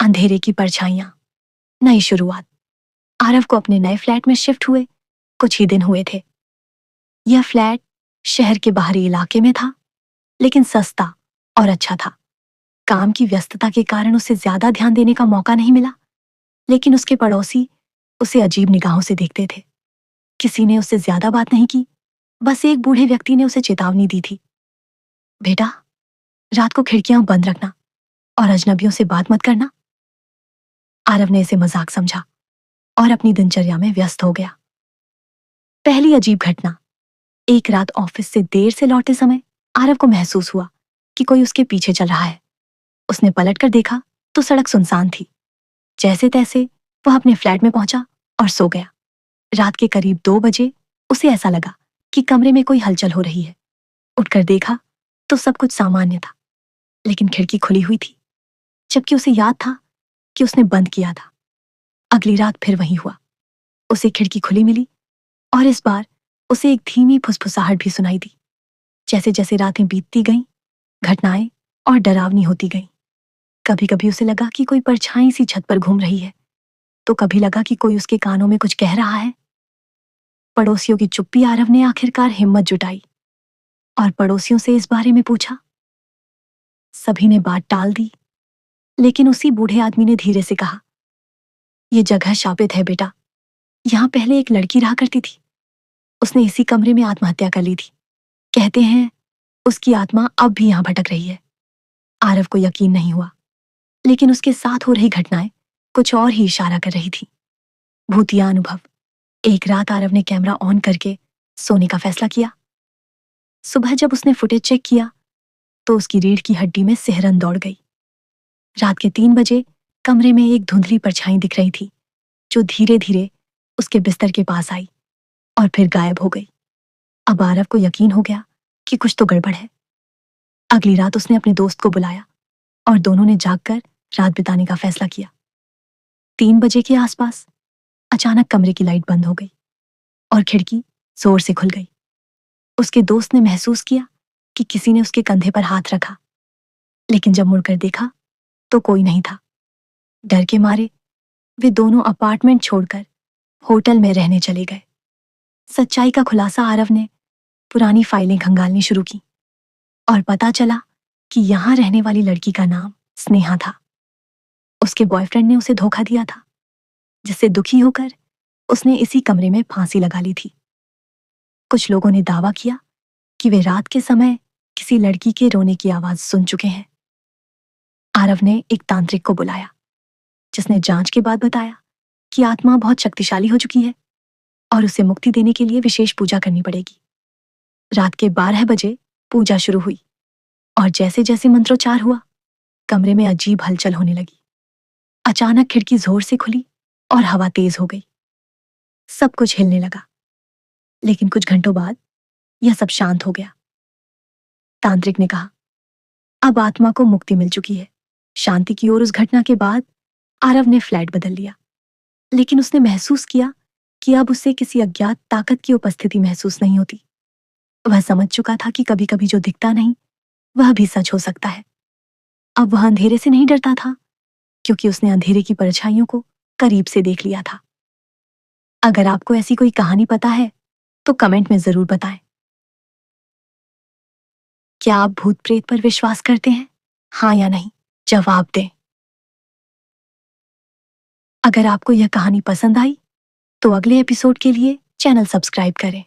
अंधेरे की परछाइयां, नई शुरुआत। आरव को अपने नए फ्लैट में शिफ्ट हुए कुछ ही दिन हुए थे। यह फ्लैट शहर के बाहरी इलाके में था, लेकिन सस्ता और अच्छा था। काम की व्यस्तता के कारण उसे ज्यादा ध्यान देने का मौका नहीं मिला, लेकिन उसके पड़ोसी उसे अजीब निगाहों से देखते थे। किसी ने उससे ज्यादा बात नहीं की, बस एक बूढ़े व्यक्ति ने उसे चेतावनी दी थी, बेटा, रात को खिड़कियां बंद रखना और अजनबियों से बात मत करना। आरव ने इसे मजाक समझा और अपनी दिनचर्या में व्यस्त हो गया। पहली अजीब घटना। एक रात ऑफिस से देर से लौटे समय आरव को महसूस हुआ कि कोई उसके पीछे चल रहा है। उसने पलटकर देखा तो सड़क सुनसान थी। जैसे तैसे वह अपने फ्लैट में पहुंचा और सो गया। रात के करीब 2 बजे उसे ऐसा लगा कि कमरे में कोई हलचल हो रही है। उठकर देखा तो सब कुछ सामान्य था, लेकिन खिड़की खुली हुई थी, जबकि उसे याद था कि उसने बंद किया था। अगली रात फिर वही हुआ। उसे खिड़की खुली मिली और इस बार उसे एक धीमी फुसफुसाहट भी सुनाई दी। जैसे जैसे रातें बीतती गईं, घटनाएं और डरावनी होती गईं। कभी कभी उसे लगा कि कोई परछाई सी छत पर घूम रही है, तो कभी लगा कि कोई उसके कानों में कुछ कह रहा है। पड़ोसियों की चुप्पी आरव ने आखिरकार हिम्मत जुटाई और पड़ोसियों से इस बारे में पूछा। सभी ने बात टाल दी, लेकिन उसी बूढ़े आदमी ने धीरे से कहा, यह जगह शापित है बेटा। यहां पहले एक लड़की रहा करती थी। उसने इसी कमरे में आत्महत्या कर ली थी। कहते हैं उसकी आत्मा अब भी यहां भटक रही है। आरव को यकीन नहीं हुआ, लेकिन उसके साथ हो रही घटनाएं कुछ और ही इशारा कर रही थी। भूतिया अनुभव। एक रात आरव ने कैमरा ऑन करके सोने का फैसला किया। सुबह जब उसने फुटेज चेक किया तो उसकी रीढ़ की हड्डी में सिहरन दौड़ गई। रात के 3 बजे कमरे में एक धुंधली परछाई दिख रही थी, जो धीरे धीरे उसके बिस्तर के पास आई और फिर गायब हो गई। अब आरव को यकीन हो गया कि कुछ तो गड़बड़ है। अगली रात उसने अपने दोस्त को बुलाया और दोनों ने जागकर रात बिताने का फैसला किया। 3 बजे के आसपास अचानक कमरे की लाइट बंद हो गई और खिड़की जोर से खुल गई। उसके दोस्त ने महसूस किया कि किसी ने उसके कंधे पर हाथ रखा, लेकिन जब मुड़कर देखा तो कोई नहीं था। डर के मारे वे दोनों अपार्टमेंट छोड़कर होटल में रहने चले गए। सच्चाई का खुलासा आरव ने पुरानी फाइलें खंगालनी शुरू की और पता चला कि यहां रहने वाली लड़की का नाम स्नेहा था। उसके बॉयफ्रेंड ने उसे धोखा दिया था, जिससे दुखी होकर उसने इसी कमरे में फांसी लगा ली थी। कुछ लोगों ने दावा किया कि वे रात के समय किसी लड़की के रोने की आवाज सुन चुके हैं। आरव ने एक तांत्रिक को बुलाया, जिसने जांच के बाद बताया कि आत्मा बहुत शक्तिशाली हो चुकी है और उसे मुक्ति देने के लिए विशेष पूजा करनी पड़ेगी। रात के 12 बजे पूजा शुरू हुई और जैसे जैसे मंत्रोच्चार हुआ, कमरे में अजीब हलचल होने लगी। अचानक खिड़की जोर से खुली और हवा तेज हो गई। सब कुछ हिलने लगा, लेकिन कुछ घंटों बाद यह सब शांत हो गया। तांत्रिक ने कहा, अब आत्मा को मुक्ति मिल चुकी है। शांति की ओर उस घटना के बाद आरव ने फ्लैट बदल लिया, लेकिन उसने महसूस किया कि अब उसे किसी अज्ञात ताकत की उपस्थिति महसूस नहीं होती। वह समझ चुका था कि कभी कभी जो दिखता नहीं वह भी सच हो सकता है। अब वह अंधेरे से नहीं डरता था, क्योंकि उसने अंधेरे की परछाइयों को करीब से देख लिया था। अगर आपको ऐसी कोई कहानी पता है तो कमेंट में जरूर बताएं। क्या आप भूत प्रेत पर विश्वास करते हैं? हाँ या नहीं, जवाब दें। अगर आपको यह कहानी पसंद आई तो अगले एपिसोड के लिए चैनल सब्सक्राइब करें।